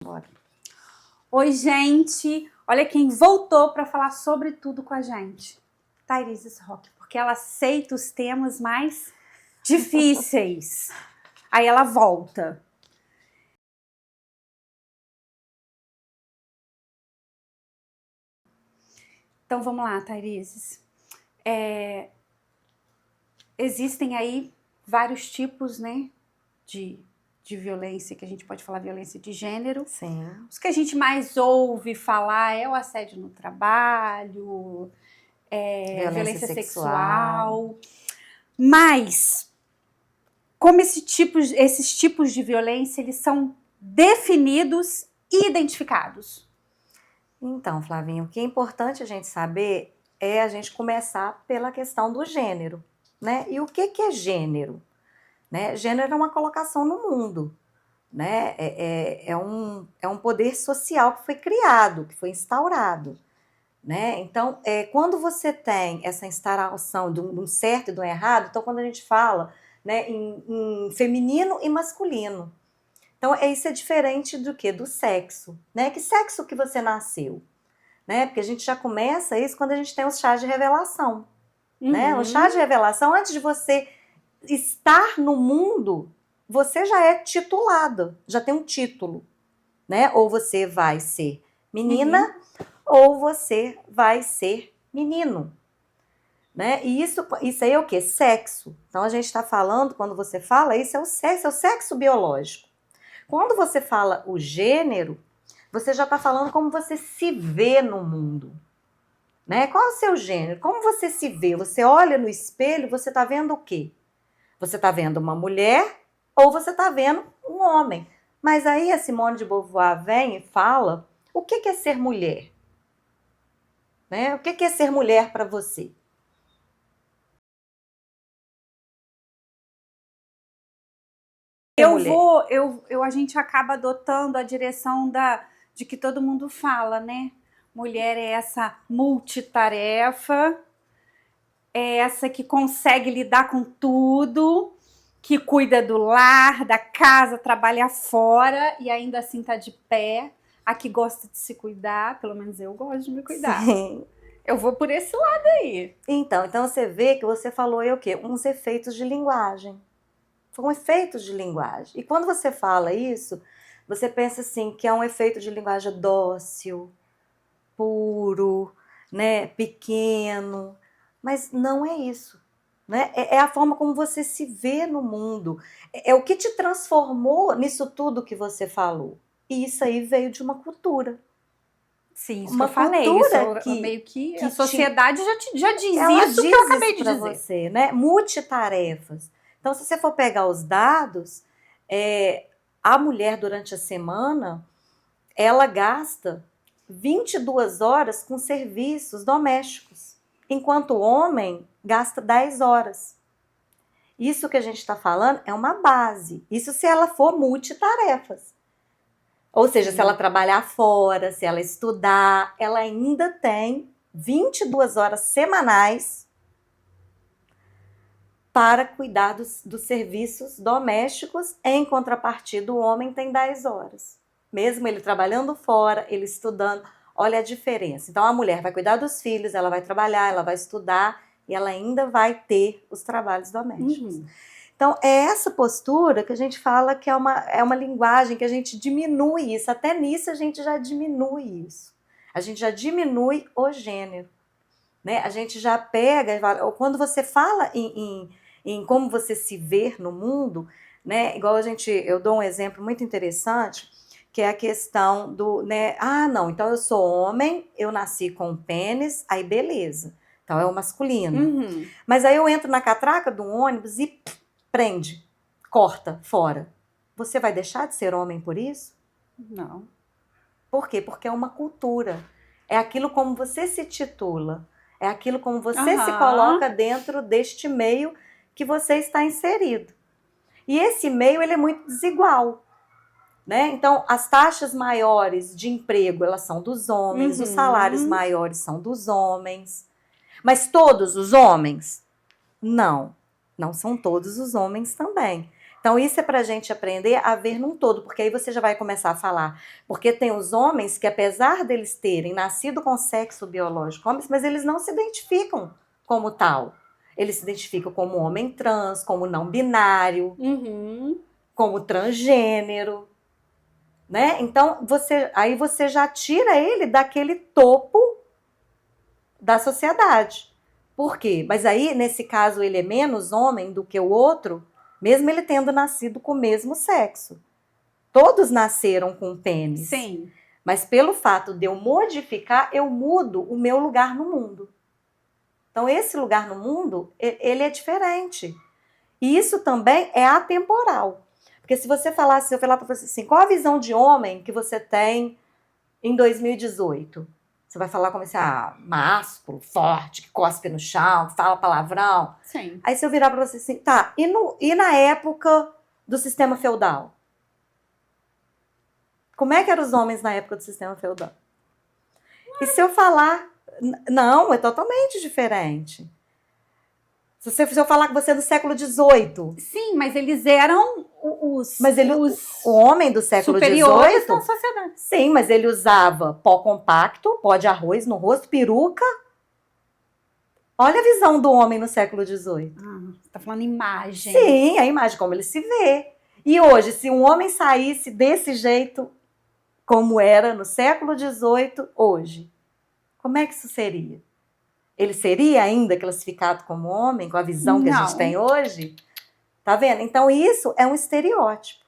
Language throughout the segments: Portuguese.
Bora. Oi, gente! Olha quem voltou para falar sobre tudo com a gente. Thaíris Roque, porque ela aceita os temas mais difíceis. Aí ela volta. Então vamos lá, Thaíris. Existem aí vários tipos, né, de violência, que a gente pode falar violência de gênero. Sim. Os que a gente mais ouve falar é o assédio no trabalho, violência sexual. Mas, como esses tipos de violência, eles são definidos e identificados? Então, Flavinho, o que é importante a gente saber é a gente começar pela questão do gênero, né? E o que é gênero? Né? Gênero é uma colocação no mundo, né? É um poder social que foi criado, que foi instaurado, né? Então, quando você tem essa instauração de um certo e de um errado, então quando a gente fala, né, em feminino e masculino, então isso é diferente do que? Do sexo, né? Que sexo que você nasceu? Né? Porque a gente já começa isso quando a gente tem os chás de revelação, né? O chá de revelação, antes de você estar no mundo, você já é titulado, já tem um título, né? Ou você vai ser menina, ou você vai ser menino, né? E isso aí é o quê? Sexo. Então a gente está falando, quando você fala, isso é o sexo biológico. Quando você fala o gênero, você já está falando como você se vê no mundo, né? Qual é o seu gênero? Como você se vê? Você olha no espelho, você está vendo o quê? Você está vendo uma mulher ou você está vendo um homem. Mas aí a Simone de Beauvoir vem e fala o que é ser mulher? Né? O que é ser mulher para você? A gente acaba adotando a direção de que todo mundo fala, né? Mulher é essa multitarefa, é essa que consegue lidar com tudo, que cuida do lar, da casa, trabalha fora e ainda assim tá de pé. A que gosta de se cuidar, pelo menos eu gosto de me cuidar. Sim. Eu vou por esse lado aí. Então você vê que você falou aí o quê? Uns efeitos de linguagem. São efeitos de linguagem. E quando você fala isso, você pensa assim, que é um efeito de linguagem dócil, puro, né, pequeno, mas não é isso, né? É a forma como você se vê no mundo, é o que te transformou nisso tudo que você falou. E isso aí veio de uma cultura. Sim, isso Uma que eu falei, cultura isso meio que a que sociedade já diz ela isso diz que eu acabei de para dizer. você, né? Multitarefas. Então, se você for pegar os dados, a mulher durante a semana, ela gasta 22 horas com serviços domésticos, enquanto o homem gasta 10 horas. Isso que a gente está falando é uma base. Isso se ela for multitarefas. Ou seja, se ela trabalhar fora, se ela estudar, ela ainda tem 22 horas semanais para cuidar dos serviços domésticos. Em contrapartida, o homem tem 10 horas. Mesmo ele trabalhando fora, ele estudando, olha a diferença. Então a mulher vai cuidar dos filhos, ela vai trabalhar, ela vai estudar e ela ainda vai ter os trabalhos domésticos. Então é essa postura que a gente fala que é uma linguagem que a gente diminui isso, até nisso a gente já diminui isso. A gente já diminui o gênero, né? A gente já pega, quando você fala em como você se vê no mundo, né? Igual eu dou um exemplo muito interessante, que é a questão do, né? Ah, não, então eu sou homem, eu nasci com um pênis, aí beleza. Então é o masculino. Mas aí eu entro na catraca do ônibus e prende, corta, fora. Você vai deixar de ser homem por isso? Não. Por quê? Porque é uma cultura. É aquilo como você se titula. É aquilo como você se coloca dentro deste meio que você está inserido. E esse meio, ele é muito desigual, né? Então, as taxas maiores de emprego, elas são dos homens, os salários maiores são dos homens. Mas todos os homens? Não, não são todos os homens também. Então, isso é para a gente aprender a ver num todo, porque aí você já vai começar a falar. Porque tem os homens que, apesar deles terem nascido com sexo biológico, homens, mas eles não se identificam como tal. Eles se identificam como homem trans, como não binário, como transgênero, né? Então, aí você já tira ele daquele topo da sociedade. Por quê? Mas aí, nesse caso, ele é menos homem do que o outro, mesmo ele tendo nascido com o mesmo sexo. Todos nasceram com pênis. Sim. Mas pelo fato de eu modificar, eu mudo o meu lugar no mundo. Então, esse lugar no mundo, ele é diferente. E isso também é atemporal. Porque se você falasse, se eu falar para você assim, qual a visão de homem que você tem em 2018? Você vai falar como assim, másculo, forte, que cospe no chão, que fala palavrão. Sim. Aí se eu virar para você assim, tá, e na época do sistema feudal? Como é que eram os homens na época do sistema feudal? E se eu falar, não, é totalmente diferente. Se eu falar que você é do século XVIII. Sim, mas eles eram o homem do século superiores XVIII. da sociedade. Sim, mas ele usava pó compacto, pó de arroz no rosto, peruca. Olha a visão do homem no século XVIII. Você tá falando imagem. Sim, a imagem, como ele se vê. E hoje, se um homem saísse desse jeito, como era no século XVIII, hoje, como é que isso seria? Ele seria ainda classificado como homem, com a visão que a gente tem hoje? Tá vendo? Então, isso é um estereótipo.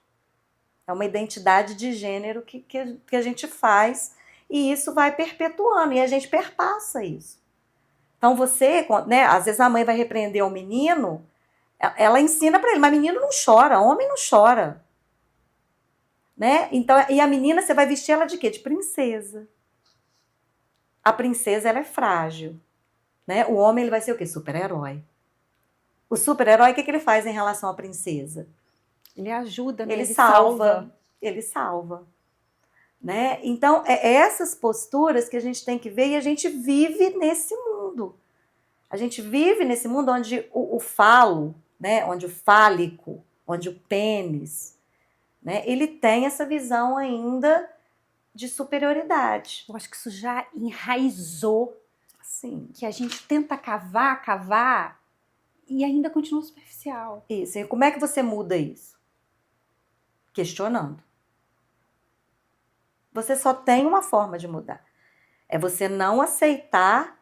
É uma identidade de gênero que a gente faz e isso vai perpetuando e a gente perpassa isso. Então, você, né, às vezes a mãe vai repreender o menino, ela ensina para ele, mas menino não chora, homem não chora. Né? Então, e a menina, você vai vestir ela de quê? De princesa. A princesa, ela é frágil. Né? O homem, ele vai ser o quê? Super-herói. O super-herói, o que ele faz em relação à princesa? Ele ajuda, né? Ele salva. Ele salva. Né? Então, é essas posturas que a gente tem que ver e a gente vive nesse mundo. A gente vive nesse mundo onde o falo, né? Onde o fálico, onde o pênis, né? Ele tem essa visão ainda de superioridade. Eu acho que isso já enraizou. Sim. Que a gente tenta cavar e ainda continua superficial. Isso. E como é que você muda isso? Questionando. Você só tem uma forma de mudar. É você não aceitar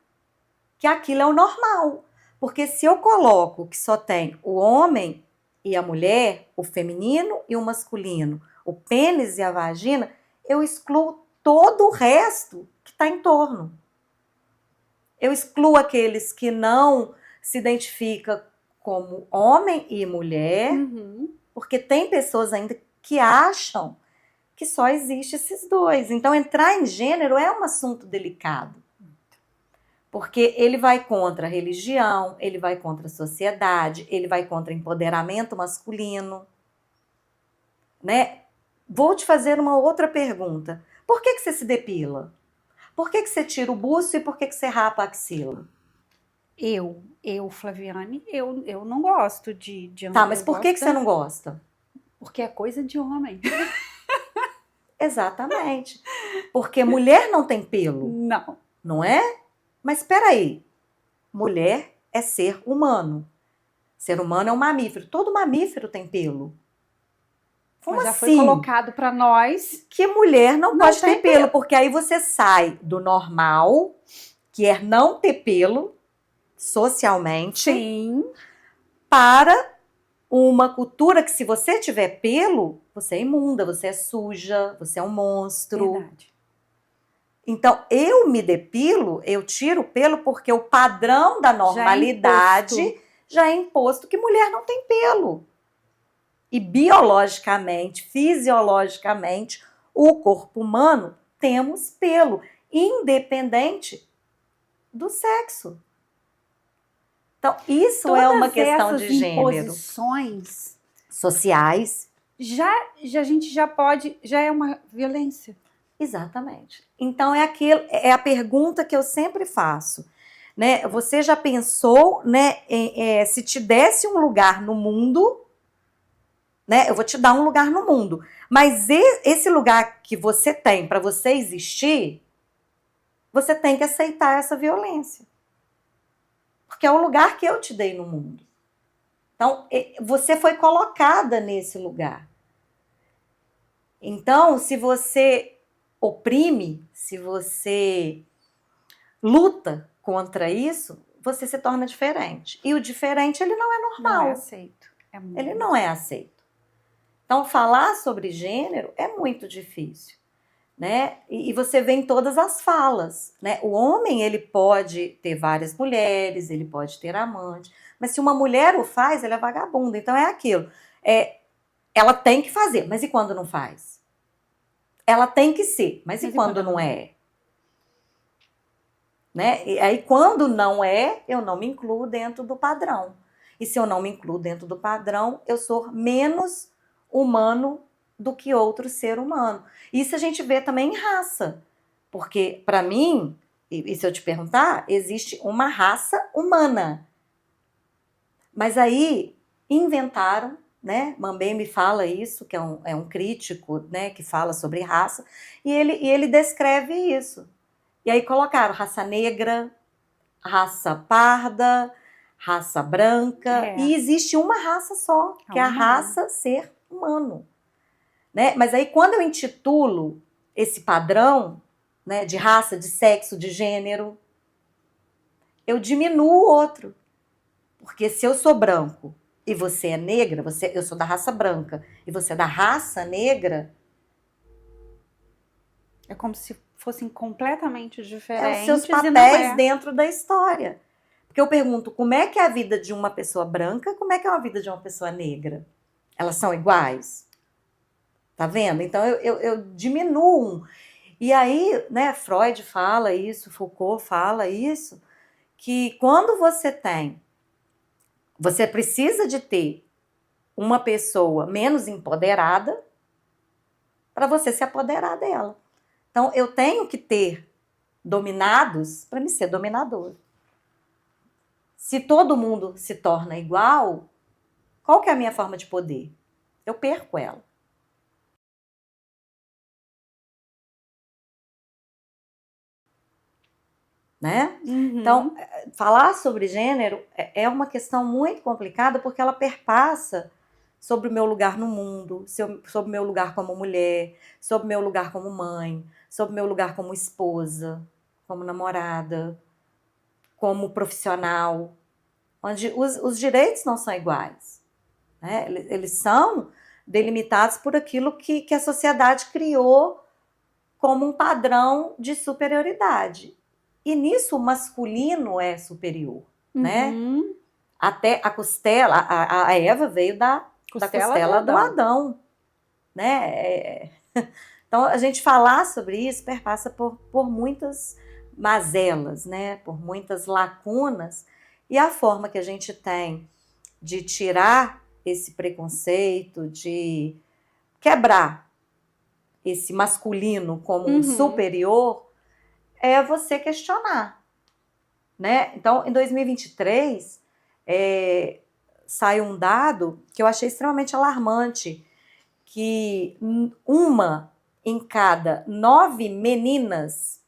que aquilo é o normal. Porque se eu coloco que só tem o homem e a mulher, o feminino e o masculino, o pênis e a vagina, eu excluo todo o resto que está em torno. Eu excluo aqueles que não se identificam como homem e mulher, porque tem pessoas ainda que acham que só existe esses dois. Então, entrar em gênero é um assunto delicado. Porque ele vai contra a religião, ele vai contra a sociedade, ele vai contra o empoderamento masculino. Né? Vou te fazer uma outra pergunta. Por que você se depila? Por que você tira o buço e por que você rapa a axila? Eu, Flaviane, eu não gosto de Tá, mas por que você não gosta? Porque é coisa de homem. Exatamente. Porque mulher não tem pelo. Não. Não é? Mas espera aí. Mulher é ser humano. Ser humano é um mamífero. Todo mamífero tem pelo. Como mas já assim? foi colocado para nós que mulher não pode ter pelo, porque aí você sai do normal, que é não ter pelo, socialmente, sim, para uma cultura que se você tiver pelo, você é imunda, você é suja, você é um monstro. Verdade. Então, eu me depilo, eu tiro o pelo porque o padrão da normalidade já é imposto que mulher não tem pelo. E biologicamente, fisiologicamente, o corpo humano temos pelo, independente do sexo. Então, isso é uma questão de gênero. Imposições sociais. A gente já pode, já é uma violência. Exatamente. Então, é a pergunta que eu sempre faço. Né? Você já pensou, né, se te desse um lugar no mundo né? Eu vou te dar um lugar no mundo. Mas esse lugar que você tem para você existir, você tem que aceitar essa violência. Porque é o lugar que eu te dei no mundo. Então, você foi colocada nesse lugar. Então, se você oprime, se você luta contra isso, você se torna diferente. E o diferente, ele não é normal. Não é aceito. Ele não é aceito. Então, falar sobre gênero é muito difícil, né? E você vê em todas as falas, né? O homem, ele pode ter várias mulheres, ele pode ter amante, mas se uma mulher o faz, ele é vagabundo. Então, é aquilo. Ela tem que fazer, mas e quando não faz? Ela tem que ser, mas e quando não é? Né? E aí, quando não é, eu não me incluo dentro do padrão. E se eu não me incluo dentro do padrão, eu sou menos humano do que outro ser humano. Isso a gente vê também em raça. Porque, para mim, e se eu te perguntar, existe uma raça humana. Mas aí, inventaram, né? Mambembe fala isso, que é um crítico, né, que fala sobre raça, e ele descreve isso. E aí colocaram raça negra, raça parda, raça branca, e existe uma raça só, que é a raça ser humano. Né? Mas aí quando eu intitulo esse padrão, né, de raça, de sexo, de gênero, eu diminuo o outro. Porque se eu sou branco e você é negra, eu sou da raça branca e você é da raça negra, é como se fossem completamente diferentes. Os seus papéis dentro da história. Porque eu pergunto, como é que é a vida de uma pessoa branca, como é que é a vida de uma pessoa negra? Elas são iguais? Tá vendo? Então eu diminuo. E aí, né, Freud fala isso, Foucault fala isso, que quando você precisa de ter uma pessoa menos empoderada para você se apoderar dela. Então, eu tenho que ter dominados para me ser dominador. Se todo mundo se torna igual, qual que é a minha forma de poder? Eu perco ela. Né? Uhum. Então, falar sobre gênero é uma questão muito complicada porque ela perpassa sobre o meu lugar no mundo, sobre o meu lugar como mulher, sobre o meu lugar como mãe, sobre o meu lugar como esposa, como namorada, como profissional, onde os direitos não são iguais. Né? Eles são delimitados por aquilo que a sociedade criou como um padrão de superioridade. E nisso o masculino é superior, né? Até a costela, a Eva veio da costela do Adão, né? Então, a gente falar sobre isso perpassa por muitas mazelas, né? Por muitas lacunas, e a forma que a gente tem de tirar esse preconceito, de quebrar esse masculino como um superior, é você questionar, né? Então, em 2023, saiu um dado que eu achei extremamente alarmante, que uma em cada 9 meninas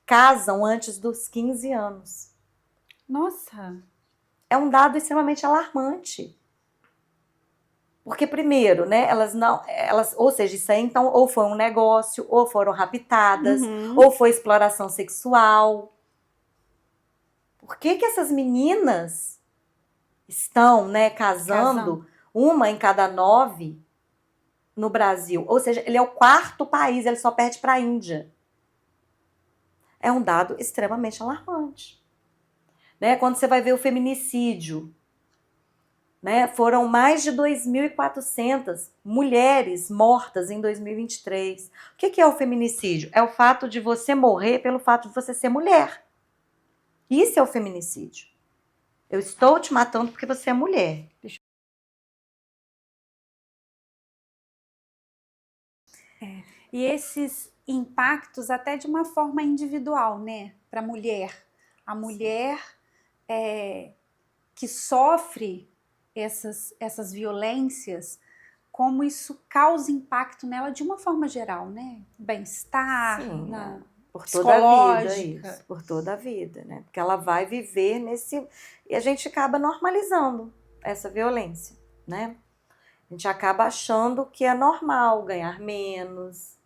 casam antes dos 15 anos. Nossa! É um dado extremamente alarmante. Porque, primeiro, né, ou seja, isso aí, então, ou foi um negócio, ou foram raptadas, ou foi exploração sexual. Por que essas meninas estão, né, casando uma em cada 9 no Brasil? Ou seja, ele é o 4º país, ele só perde para a Índia. É um dado extremamente alarmante. Né? Quando você vai ver o feminicídio, né, foram mais de 2.400 mulheres mortas em 2023. O que é o feminicídio? É o fato de você morrer pelo fato de você ser mulher. Isso é o feminicídio. Eu estou te matando porque você é mulher. E esses impactos até de uma forma individual, né? Para a mulher. A mulher que sofre essas violências, como isso causa impacto nela de uma forma geral, né? Bem-estar, Sim, na por toda a vida, psicológica. isso, por toda a vida, né? Porque ela vai viver nesse. E a gente acaba normalizando essa violência, né? A gente acaba achando que é normal ganhar menos,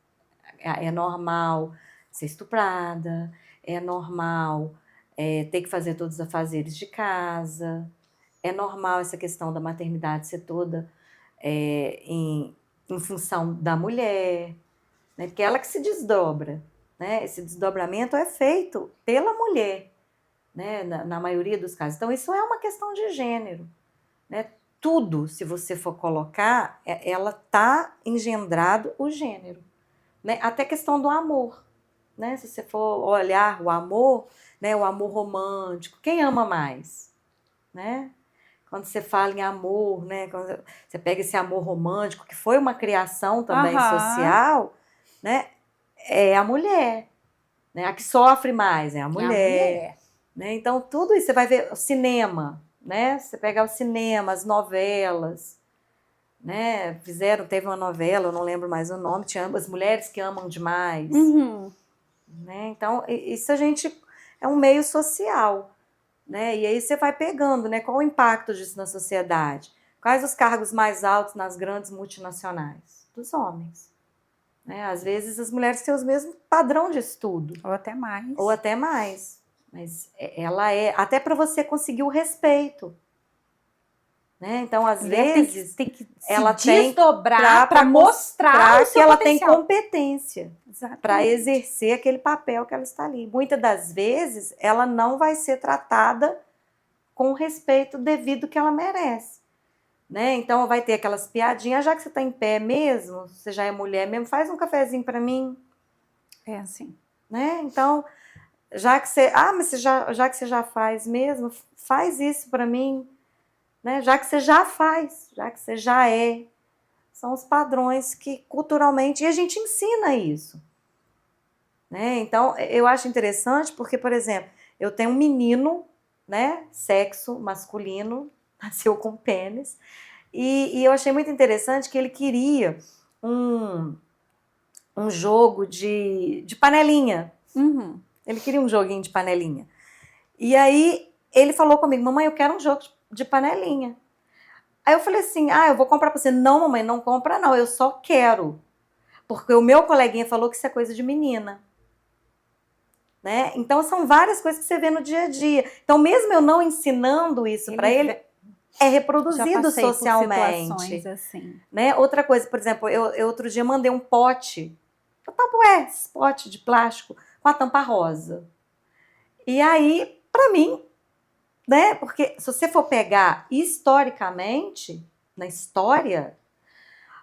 é normal ser estuprada, é normal ter que fazer todos os afazeres de casa, é normal essa questão da maternidade ser toda em função da mulher, né? Porque é ela que se desdobra, né? Esse desdobramento é feito pela mulher, né? Na maioria dos casos. Então, isso é uma questão de gênero, né? Tudo, se você for colocar, ela está engendrado o gênero, né? Até a questão do amor, né? Se você for olhar o amor, né? O amor romântico, quem ama mais, né? Quando você fala em amor, né? Quando você pega esse amor romântico, que foi uma criação também Aham. social, né? É a mulher, né? A que sofre mais é a É a mulher, mulher. né? Então, tudo isso, você vai ver o cinema, né? Você pegar o cinema, as novelas, né? Teve uma novela, eu não lembro mais o nome, tinha As Mulheres que Amam Demais, Uhum. né? Então, isso a gente é um meio social, né? E aí você vai pegando, né? Qual o impacto disso na sociedade? Quais os cargos mais altos nas grandes multinacionais? Dos homens, né? Às vezes as mulheres têm o mesmo padrão de estudo, Ou até mais. ou até mais, mas ela é até para você conseguir o respeito, né? Então, às Mulher vezes, tem que ela se tem desdobrar para mostrar o que seu ela tem potencial. competência para Exatamente. exercer aquele papel que ela está ali. Muitas das vezes, ela não vai ser tratada com o respeito devido que ela merece, né? Então, vai ter aquelas piadinhas, já que você está em pé mesmo, você já é mulher mesmo, faz um cafezinho para mim, É assim. né? Então, mas já que você já faz mesmo, faz isso para mim, né? Já que você já faz, já que você já é. São os padrões que culturalmente, e a gente ensina isso, né? Então, eu acho interessante porque, por exemplo, eu tenho um menino, né, sexo masculino, nasceu com pênis, e eu achei muito interessante que ele queria um jogo de panelinha. Uhum. Ele queria um joguinho de panelinha. E aí ele falou comigo, mamãe, eu quero um jogo de panelinha. Aí eu falei assim, eu vou comprar pra você. Não, mamãe, não compra não, eu só quero. Porque o meu coleguinha falou que isso é coisa de menina. Né? Então são várias coisas que você vê no dia a dia. Então mesmo eu não ensinando isso para ele, é Já reproduzido passei por socialmente. situações assim. Né? Outra coisa, por exemplo, eu outro dia mandei um pote, esse pote de plástico com a tampa rosa. E aí, para mim, né? Porque se você for pegar historicamente, na história,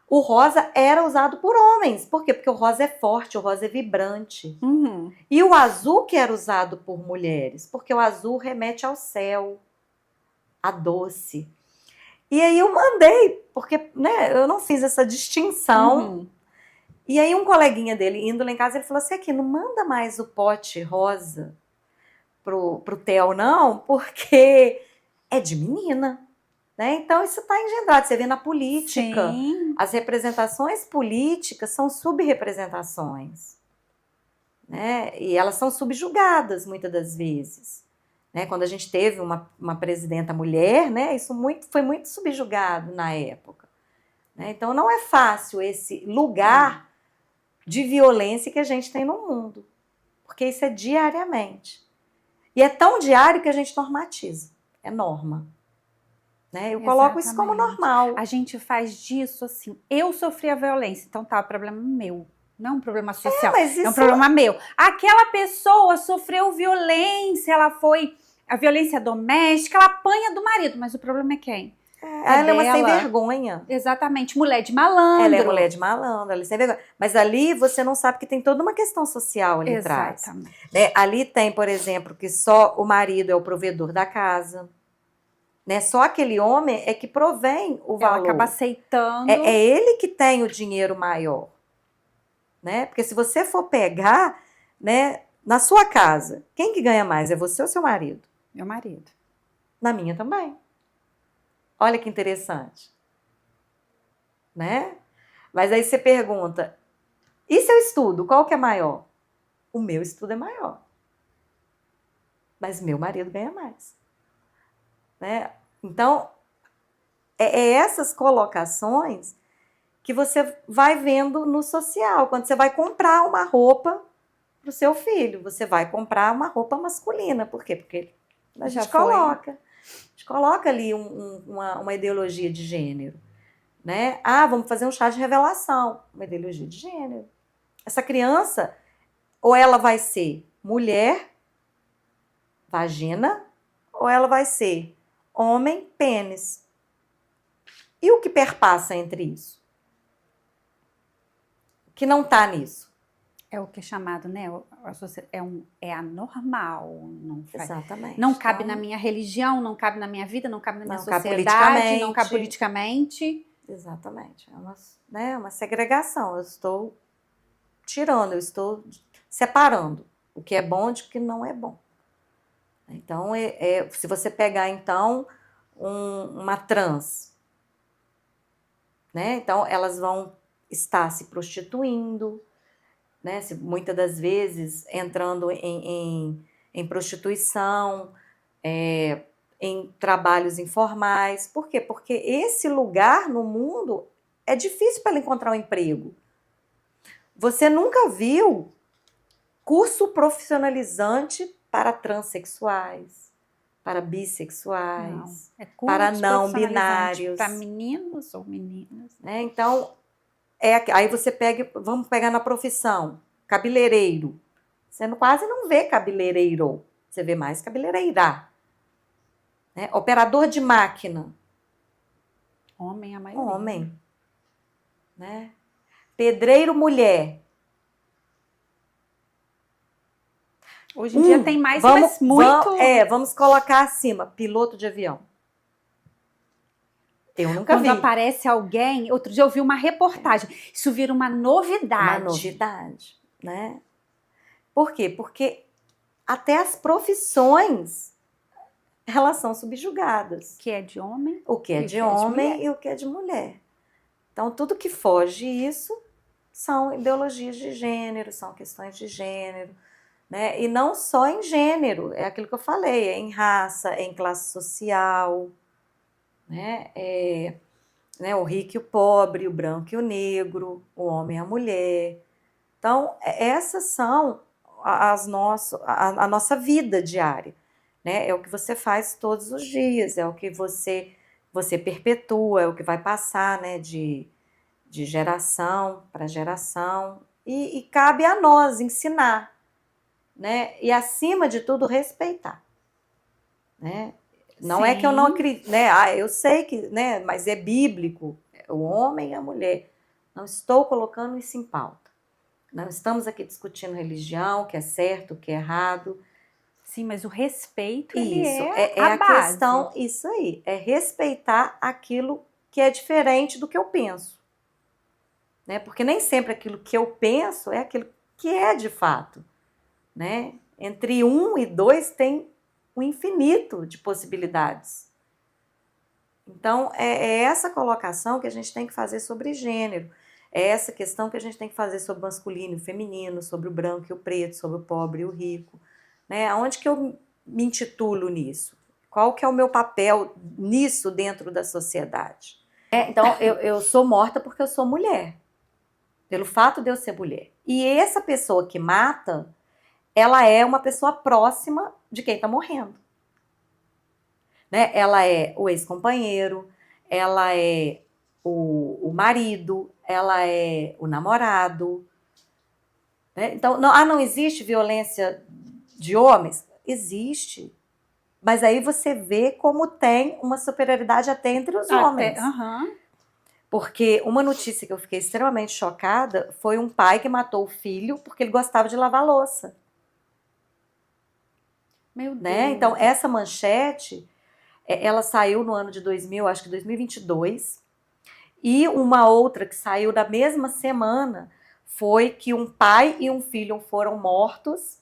o rosa era usado por homens. Por quê? Porque o rosa é forte, o rosa é vibrante. Uhum. E o azul que era usado por mulheres, porque o azul remete ao céu, a doce. E aí eu mandei, porque né, eu não fiz essa distinção. Uhum. E aí um coleguinha dele, indo lá em casa, ele falou assim, aqui, não manda mais o pote rosa pro Theo, não, porque é de menina. Né? Então isso está engendrado, você vê na política. Sim. As representações políticas são subrepresentações. Né? E elas são subjugadas muitas das vezes. Né? Quando a gente teve uma presidenta mulher, né? Isso foi muito subjugado na época. Né? Então não é fácil esse lugar de violência que a gente tem no mundo, porque isso é diariamente. E é tão diário que a gente normatiza, é norma. Né? Eu coloco isso como normal. A gente faz disso assim, eu sofri a violência, então tá, o problema meu. Não é um problema social, é um problema meu. Aquela pessoa sofreu violência, ela foi a violência doméstica, ela apanha do marido, mas o problema é quem? Ela é uma sem vergonha. Exatamente, mulher de malandro. Ela é mulher de malandro, ela é sem vergonha. Mas ali você não sabe que tem toda uma questão social ali atrás. Né? Ali tem, por exemplo, que só o marido é o provedor da casa. Né? Só aquele homem é que provém o valor. Ela acaba aceitando. É ele que tem o dinheiro maior. Né? Porque se você for pegar, né, na sua casa, quem que ganha mais? É você ou seu marido? Meu marido. Na minha também. Olha que interessante. né? Mas aí você pergunta, e seu estudo, qual que é maior? O meu estudo é maior. Mas meu marido ganha mais, né? Então, é essas colocações que você vai vendo no social. Quando você vai comprar uma roupa para o seu filho, você vai comprar uma roupa masculina. Por quê? Porque a Já gente foi. coloca. A gente coloca ali uma ideologia de gênero, né? Ah, vamos fazer um chá de revelação. Uma ideologia de gênero. Essa criança, ou ela vai ser mulher, vagina, ou ela vai ser homem, pênis. E o que perpassa entre isso? O que não está nisso? É o que é chamado, né? É anormal. Exatamente. Não cabe Então, na minha religião, não cabe na minha vida, não cabe na minha não cabe sociedade, não cabe politicamente. politicamente. Exatamente. É uma segregação. Eu estou tirando, eu estou separando o que é bom de o que não é bom. Então, se você pegar, então, uma trans, né? Então, elas vão estar se prostituindo, né? Muitas das vezes entrando em prostituição, em trabalhos informais. Por quê? Porque esse lugar no mundo é difícil para ela encontrar um emprego. Você nunca viu curso profissionalizante para transexuais, para bissexuais, para não binários. Para meninos ou meninas. Né? Então, aí você vamos pegar na profissão, cabeleireiro. Você quase não vê cabeleireiro, você vê mais cabeleireira. Né? Operador de máquina. Homem, a maioria. Homem. Né? Pedreiro, mulher. Hoje em dia tem mais, mas muito... Vamos colocar acima, piloto de avião. Eu nunca vi. Quando aparece alguém... Outro dia eu vi uma reportagem. Isso vira uma novidade. Uma novidade, né? Por quê? Porque até as profissões, elas são subjugadas. O que é de homem. O que é de homem e o que é de mulher. Então, tudo que foge isso são ideologias de gênero, são questões de gênero. Né? E não só em gênero, é aquilo que eu falei, é em raça, é em classe social, né? O rico e o pobre, o branco e o negro, o homem e a mulher. Então, essas são a nossa vida diária. Né? É o que você faz todos os dias, é o que você perpetua, é o que vai passar, né? de geração para geração. E cabe a nós ensinar. Né? E, acima de tudo, respeitar. Né? Não é que eu não acredito, né? Eu sei que, né? Mas é bíblico, o homem e a mulher. Não estou colocando isso em pauta. Não estamos aqui discutindo religião, o que é certo, o que é errado. Sim, mas o respeito, isso, é a base. Questão, isso aí, é respeitar aquilo que é diferente do que eu penso. Né? Porque nem sempre aquilo que eu penso é aquilo que é de fato. Né? Entre 1 e 2 tem um infinito de possibilidades. Então, é essa colocação que a gente tem que fazer sobre gênero. É essa questão que a gente tem que fazer sobre o masculino e o feminino, sobre o branco e o preto, sobre o pobre e o rico. Né? Aonde que eu me intitulo nisso? Qual que é o meu papel nisso dentro da sociedade? Então, eu sou morta porque eu sou mulher. Pelo fato de eu ser mulher. E essa pessoa que mata... ela é uma pessoa próxima de quem está morrendo. Né? Ela é o ex-companheiro, ela é o marido, ela é o namorado. Né? Então, não existe violência de homens? Existe. Mas aí você vê como tem uma superioridade até entre os homens. Porque uma notícia que eu fiquei extremamente chocada foi um pai que matou o filho porque ele gostava de lavar louça. Meu Deus. Né? Então, essa manchete, ela saiu no ano de 2000, acho que 2022, e uma outra que saiu na mesma semana foi que um pai e um filho foram mortos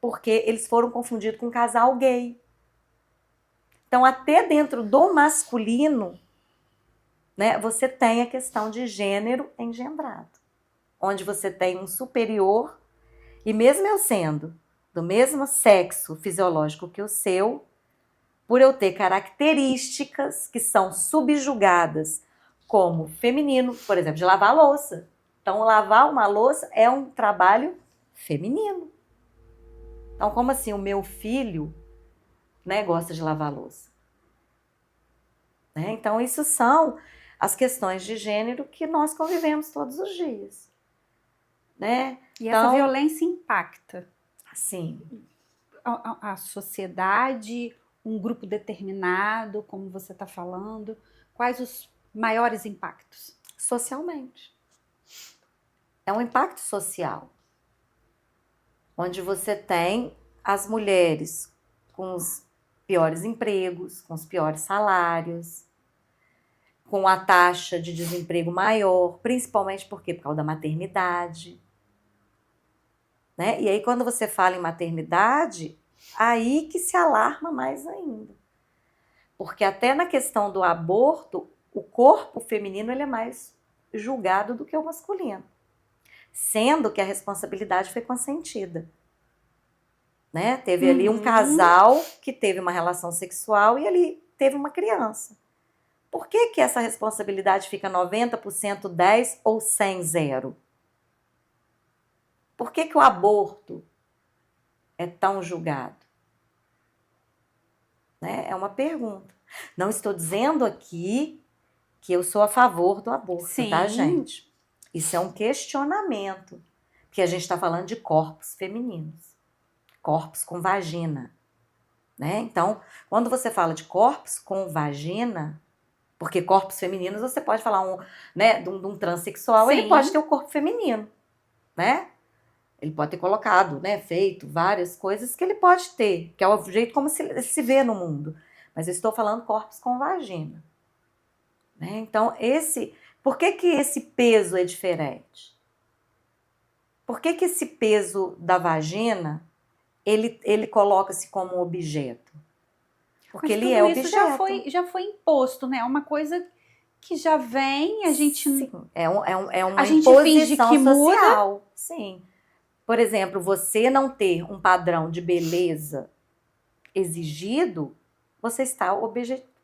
porque eles foram confundidos com um casal gay. Então, até dentro do masculino, né, você tem a questão de gênero engendrado, onde você tem um superior, e mesmo eu sendo do mesmo sexo fisiológico que o seu, por eu ter características que são subjugadas como feminino, por exemplo, de lavar a louça. Então, lavar uma louça é um trabalho feminino. Então, como assim o meu filho, né, gosta de lavar a louça? Né? Então, isso são as questões de gênero que nós convivemos todos os dias. Né? E então, essa violência impacta sim, a sociedade, um grupo determinado, como você está falando. Quais os maiores impactos? socialmente. É um impacto social, onde você tem as mulheres com os piores empregos, com os piores salários, com a taxa de desemprego maior, principalmente por causa da maternidade. Né? E aí, quando você fala em maternidade, aí que se alarma mais ainda. Porque até na questão do aborto, o corpo feminino ele é mais julgado do que o masculino. Sendo que a responsabilidade foi consentida. Né? Teve ali um casal que teve uma relação sexual e ali teve uma criança. Por que essa responsabilidade fica 90% 10 ou 100 0? Por que o aborto é tão julgado? Né? É uma pergunta. Não estou dizendo aqui que eu sou a favor do aborto, Sim. Tá, gente? Isso é um questionamento, porque a gente está falando de corpos femininos, corpos com vagina. Né? Então, quando você fala de corpos com vagina, porque corpos femininos, você pode falar né, de um transexual, Sim. Ele pode ter o corpo feminino, né? Ele pode ter colocado, né, feito várias coisas que ele pode ter, que é o jeito como se vê no mundo. Mas eu estou falando corpos com vagina. Né? Então, por que esse peso é diferente? Por que esse peso da vagina, ele coloca-se como objeto? Porque Mas ele tudo é isso objeto. já foi imposto, né? É uma coisa que já vem, a gente... Sim, é uma a gente imposição finge que social. muda. Sim. Por exemplo, você não ter um padrão de beleza exigido, você está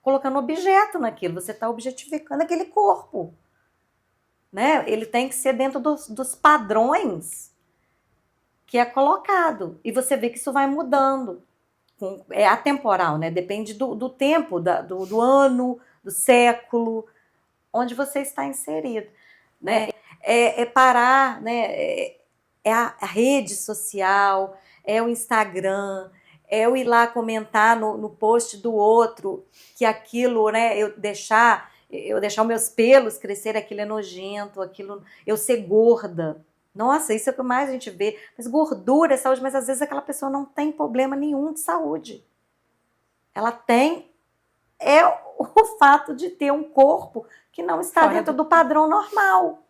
colocando objeto naquilo, você está objetificando aquele corpo. Né? Ele tem que ser dentro dos padrões que é colocado. E você vê que isso vai mudando. É atemporal, né? Depende do tempo, do ano, do século, onde você está inserido. Né? É parar, né? É a rede social, é o Instagram, é eu ir lá comentar no post do outro que aquilo, né? Eu deixar os meus pelos crescer, aquilo é nojento, aquilo, eu ser gorda. Nossa, isso é o que mais a gente vê. Mas gordura é saúde, mas às vezes aquela pessoa não tem problema nenhum de saúde. Ela tem o fato de ter um corpo que não está dentro do padrão normal.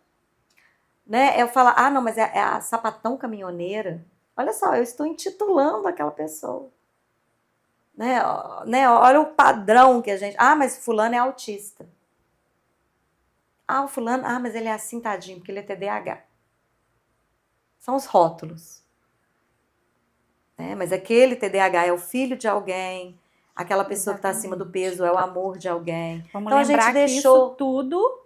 Né? Eu falo, não, mas é a sapatão caminhoneira. Olha só, eu estou intitulando aquela pessoa. Né? Olha o padrão que a gente... mas fulano é autista. O fulano... mas ele é assim, tadinho, porque ele é TDAH. São os rótulos. Né? Mas aquele TDAH é o filho de alguém, aquela pessoa que está acima do peso é o amor de alguém. Vamos então lembrar a gente deixou... que isso tudo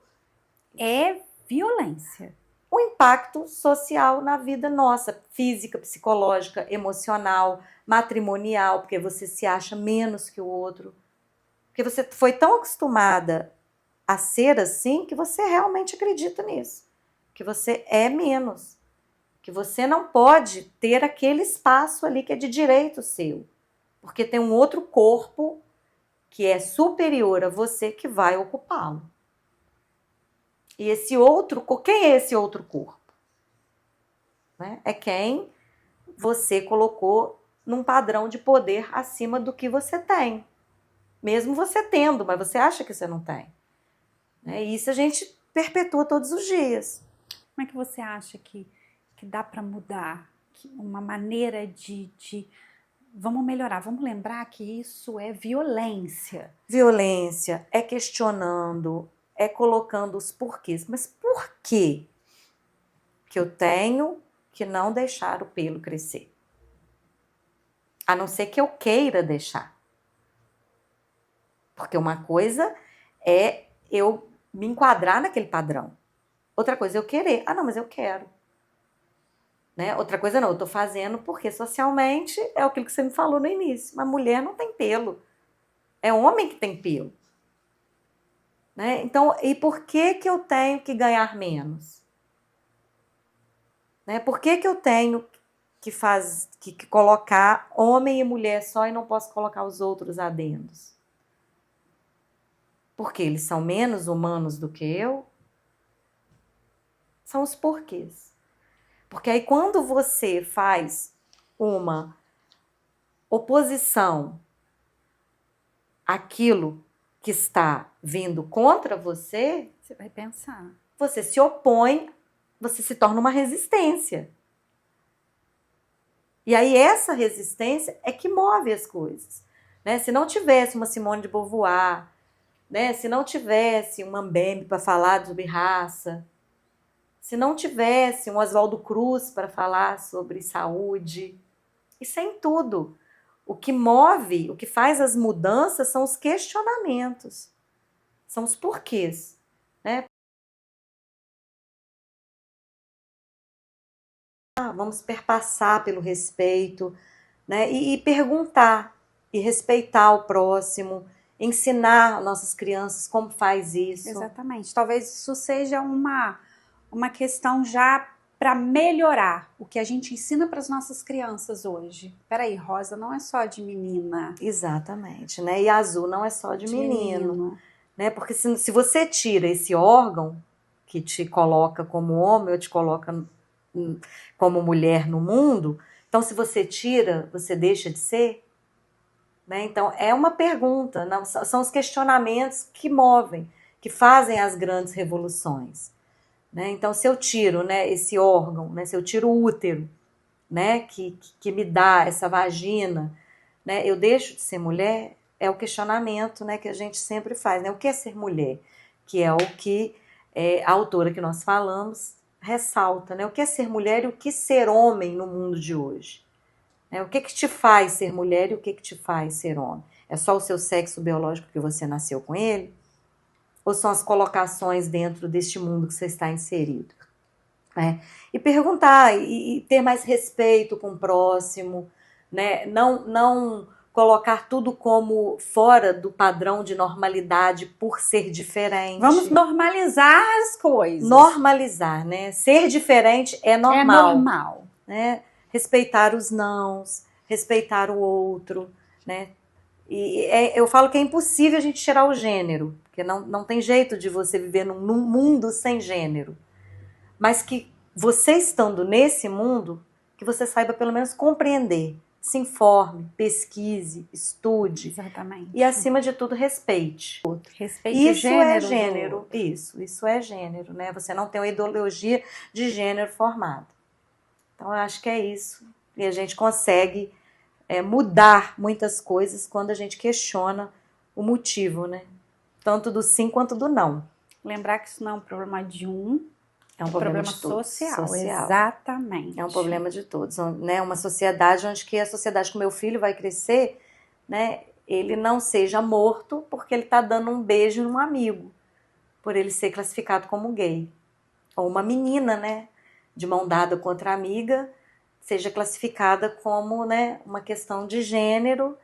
é violência. Um impacto social na vida nossa, física, psicológica, emocional, matrimonial, porque você se acha menos que o outro. Porque você foi tão acostumada a ser assim que você realmente acredita nisso. Que você é menos. Que você não pode ter aquele espaço ali que é de direito seu. Porque tem um outro corpo que é superior a você que vai ocupá-lo. E esse outro, quem é esse outro corpo? Né? É quem você colocou num padrão de poder acima do que você tem. Mesmo você tendo, mas você acha que você não tem. Né? E isso a gente perpetua todos os dias. Como é que você acha que dá para mudar? Uma maneira de... Vamos melhorar, vamos lembrar que isso é violência. Violência, é questionando, é colocando os porquês. Mas por que eu tenho que não deixar o pelo crescer? A não ser que eu queira deixar. Porque uma coisa é eu me enquadrar naquele padrão. Outra coisa é eu querer. Ah, não, mas eu quero. Né? Outra coisa não, eu tô fazendo porque socialmente é aquilo que você me falou no início. Uma mulher não tem pelo. É homem que tem pelo. Né? Então, e por que eu tenho que ganhar menos? Né? Por que eu tenho que colocar homem e mulher só e não posso colocar os outros adendos? Porque eles são menos humanos do que eu? São os porquês. Porque aí quando você faz uma oposição àquilo que está vindo contra você, Você vai pensar. você se opõe, você se torna uma resistência. E aí essa resistência é que move as coisas. Né? Se não tivesse uma Simone de Beauvoir, né? Se não tivesse uma Mbembe para falar sobre raça, se não tivesse um Oswaldo Cruz para falar sobre saúde, isso é em tudo. O que move, o que faz as mudanças são os questionamentos, são os porquês. Né? Vamos perpassar pelo respeito, né? E perguntar, e respeitar o próximo, ensinar nossas crianças como faz isso. Exatamente. Talvez isso seja uma questão já para melhorar o que a gente ensina para as nossas crianças hoje. Peraí, rosa não é só de menina. Exatamente, né? E azul não é só de menino. Né? Porque se você tira esse órgão que te coloca como homem ou te coloca como mulher no mundo, então se você tira, você deixa de ser? Né? Então é uma pergunta, não, são os questionamentos que movem, que fazem as grandes revoluções. Né? Então se eu tiro, né, esse órgão, né, se eu tiro o útero, né, que me dá essa vagina, né, eu deixo de ser mulher? É o questionamento, né, que a gente sempre faz. Né? O que é ser mulher? Que é o que a autora que nós falamos ressalta. Né? O que é ser mulher e o que ser homem no mundo de hoje? Né? O que te faz ser mulher e o que te faz ser homem? É só o seu sexo biológico que você nasceu com ele? Ou são as colocações dentro deste mundo que você está inserido? Né? E perguntar, e ter mais respeito com o próximo, né? Não colocar tudo como fora do padrão de normalidade por ser diferente. Vamos normalizar as coisas. Normalizar, né? Ser diferente é normal. É normal. Né? Respeitar os nãos, respeitar o outro, né? E eu falo que é impossível a gente tirar o gênero, porque não tem jeito de você viver num mundo sem gênero. Mas que você estando nesse mundo, que você saiba pelo menos compreender, se informe, pesquise, estude. Exatamente. E acima de tudo, respeite. Respeite Isso o gênero é do gênero. outro. Isso é gênero, né? Você não tem uma ideologia de gênero formada. Então, eu acho que é isso. E a gente consegue mudar muitas coisas quando a gente questiona o motivo, né? Tanto do sim quanto do não. Lembrar que isso não é um problema de um, é um problema de todos. social. Exatamente. É um problema de todos, né? Uma sociedade onde que a sociedade que o meu filho vai crescer, né? Ele não seja morto porque ele está dando um beijo num amigo, por ele ser classificado como gay. Ou uma menina, né? De mão dada com outra amiga, seja classificada como, né, uma questão de gênero.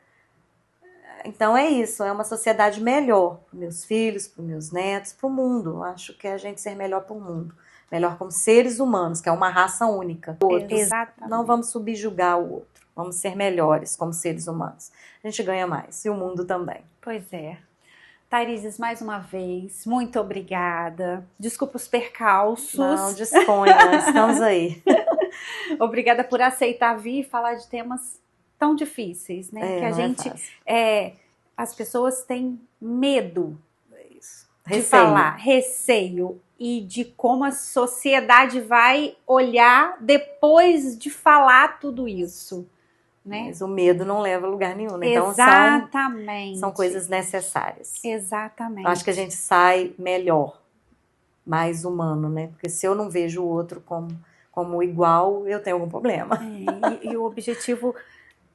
Então é isso, é uma sociedade melhor para meus filhos, para meus netos, para o mundo. Eu acho que é a gente ser melhor para o mundo, melhor como seres humanos, que é uma raça única. Exatamente. Não vamos subjugar o outro, vamos ser melhores como seres humanos. A gente ganha mais, e o mundo também. Pois é. Thaíris, mais uma vez, muito obrigada. Desculpa os percalços. Não, disponha, estamos aí. Obrigada por aceitar vir e falar de temas tão difíceis, né? Que a gente, as pessoas têm medo de falar, receio, e de como a sociedade vai olhar depois de falar tudo isso. né? Mas o medo não leva a lugar nenhum, né? Então Exatamente. são coisas necessárias. Exatamente. Eu acho que a gente sai melhor, mais humano, né? Porque se eu não vejo o outro como igual, eu tenho algum problema. E o objetivo,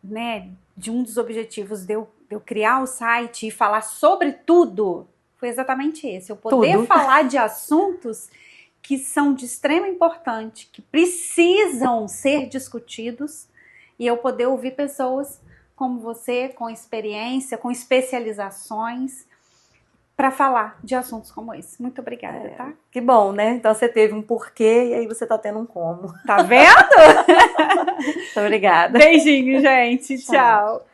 né, de um dos objetivos de eu criar o site e falar sobre tudo foi exatamente esse. Eu poder falar de assuntos que são de extrema importância, que precisam ser discutidos, e eu poder ouvir pessoas como você, com experiência, com especializações, para falar de assuntos como esse. Muito obrigada, tá? Que bom, né? Então você teve um porquê e aí você tá tendo um como. Tá vendo? Muito obrigada. Beijinho, gente. Tchau.